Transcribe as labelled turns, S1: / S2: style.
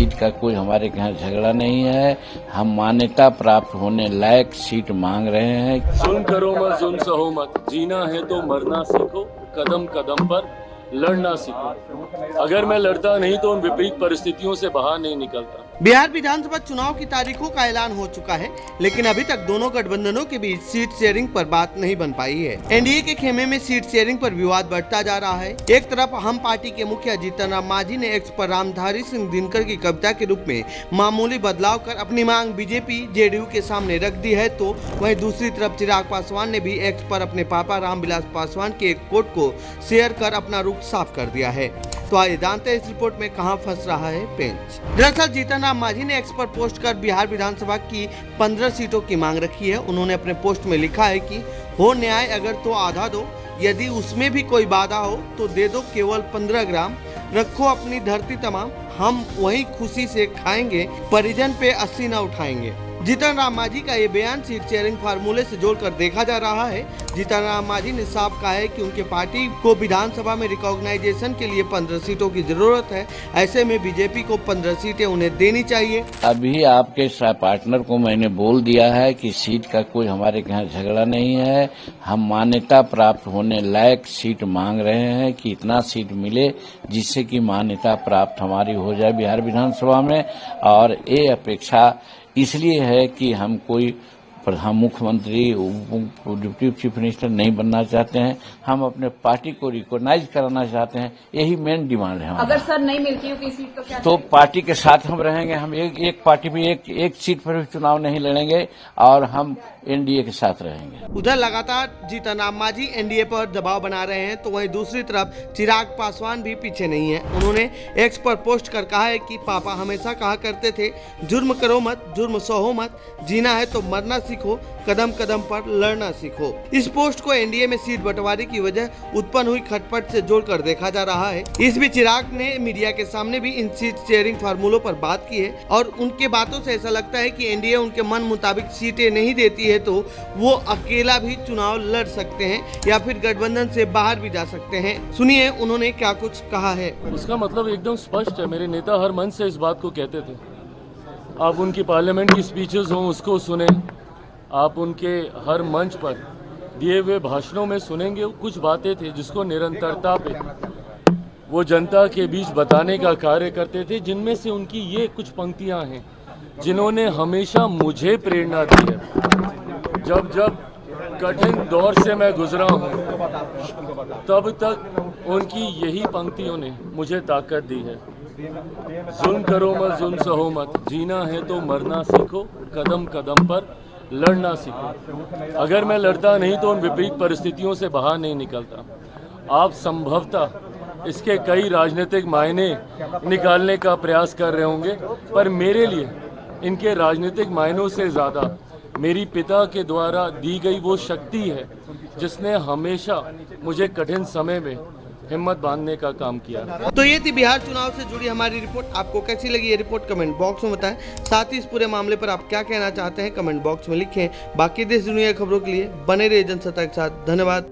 S1: Seat का कोई हमारे यहाँ झगड़ा नहीं है। हम मान्यता प्राप्त होने लायक सीट मांग रहे हैं।
S2: जुल्म करो मत, जुल्म सहो मत, जीना है तो मरना सीखो, कदम कदम पर लड़ना सीखो। अगर मैं लड़ता नहीं तो उन विपरीत परिस्थितियों से बाहर नहीं निकलता।
S3: बिहार विधानसभा चुनाव की तारीखों का ऐलान हो चुका है, लेकिन अभी तक दोनों गठबंधनों के बीच सीट शेयरिंग पर बात नहीं बन पाई है। एनडीए के खेमे में सीट शेयरिंग पर विवाद बढ़ता जा रहा है। एक तरफ हम पार्टी के मुखिया जीतन राम मांझी ने एक्स पर रामधारी सिंह दिनकर की कविता के रूप में मामूली बदलाव कर अपनी मांग बीजेपी जेडीयू के सामने रख दी है, तो वहीं दूसरी तरफ चिराग पासवान ने भी एक्स पर अपने पापा रामविलास पासवान के एक कोट को शेयर कर अपना रुख साफ कर दिया है। तो आइए जानते हैं इस रिपोर्ट में कहां फंस रहा है पेंच। दरअसल जीतन राम मांझी ने एक्स पर पोस्ट कर बिहार विधानसभा की 15 सीटों की मांग रखी है। उन्होंने अपने पोस्ट में लिखा है कि हो न्याय अगर तो आधा दो, यदि उसमें भी कोई बाधा हो तो दे दो केवल 15 ग्राम, रखो अपनी धरती तमाम, हम वही खुशी से खाएंगे, परिजन पे 80 न उठाएंगे। जीतन राम मांझी का ये बयान सीट शेयरिंग फार्मूले से जोड़कर देखा जा रहा है। जीतन राम मांझी ने साफ कहा है कि उनके पार्टी को विधानसभा में रिकॉग्नाइजेशन के लिए 15 सीटों की जरूरत है। ऐसे में बीजेपी को 15 सीटें उन्हें देनी चाहिए।
S1: अभी आपके पार्टनर को मैंने बोल दिया है कि सीट का कोई हमारे यहाँ झगड़ा नहीं है। हम मान्यता प्राप्त होने लायक सीट मांग रहे हैं कि इतना सीट मिले जिससे कि मान्यता प्राप्त हमारी हो जाए बिहार विधानसभा में। और ये अपेक्षा इसलिए है कि हम कोई प्रधान मुख्यमंत्री डिप्टी चीफ मिनिस्टर नहीं बनना चाहते हैं। हम अपने पार्टी को रिकॉग्नाइज कराना चाहते हैं। यही मेन डिमांड है।
S4: अगर सर नहीं मिलती होगी सीट तो क्या
S1: तो पार्टी के साथ हम रहेंगे। हम एक पार्टी में एक सीट पर भी चुनाव नहीं लड़ेंगे और हम एनडीए के साथ रहेंगे।
S3: उधर लगातार जीतन राम मांझी एनडीए पर दबाव बना रहे हैं, तो वहीं दूसरी तरफ चिराग पासवान भी पीछे नहीं है। उन्होंने एक्स पर पोस्ट कर कहा है कि पापा हमेशा कहा करते थे जुर्म करो मत, जुर्म सहो मत, जीना है तो मरना सीखो, कदम कदम पर लड़ना सीखो। इस पोस्ट को एनडीए में सीट बंटवारे की वजह उत्पन्न हुई खटपट से जोड़कर देखा जा रहा है। इस बीच चिराग ने मीडिया के सामने भी इन सीट शेयरिंग फार्मूलों पर बात की है और उनके बातों से ऐसा लगता है कि एनडीए उनके मन मुताबिक सीटें नहीं देती है तो वो अकेला भी चुनाव लड़ सकते हैं या फिर गठबंधन से बाहर भी जा सकते हैं। सुनिए उन्होंने क्या कुछ कहा है।
S2: उसका मतलब एकदम स्पष्ट है। मेरे नेता हर मंच से इस बात को कहते थे। आप उनकी पार्लियामेंट की स्पीचेस हों उसको सुने, आप उनके हर मंच पर दिए हुए भाषणों में सुनेंगे कुछ बातें थी जिसको निरंतरता पे वो जनता के बीच बताने का कार्य करते थे, जिनमें से उनकी ये कुछ पंक्तियां हैं जिन्होंने हमेशा मुझे प्रेरणा दी है। जब जब कठिन दौर से मैं गुजरा हूँ तब तक उनकी यही पंक्तियों ने मुझे ताकत दी है। जुल्म करो मत, जुल्म सहो मत, जीना है तो मरना सीखो, कदम कदम पर लड़ना सीखो। अगर मैं लड़ता नहीं तो उन विपरीत परिस्थितियों से बाहर नहीं निकलता। आप संभवतः इसके कई राजनीतिक मायने निकालने का प्रयास कर रहे होंगे, पर मेरे लिए इनके राजनीतिक मायनों से ज़्यादा मेरी पिता के द्वारा दी गई वो शक्ति है जिसने हमेशा मुझे कठिन समय में हिम्मत बांधने का काम किया।
S3: तो ये थी बिहार चुनाव से जुड़ी हमारी रिपोर्ट। आपको कैसी लगी ये रिपोर्ट कमेंट बॉक्स में बताएं। साथ ही इस पूरे मामले पर आप क्या कहना चाहते हैं कमेंट बॉक्स में लिखें। बाकी देश दुनिया की खबरों के लिए बने रहिए जनसत्ता के साथ। धन्यवाद।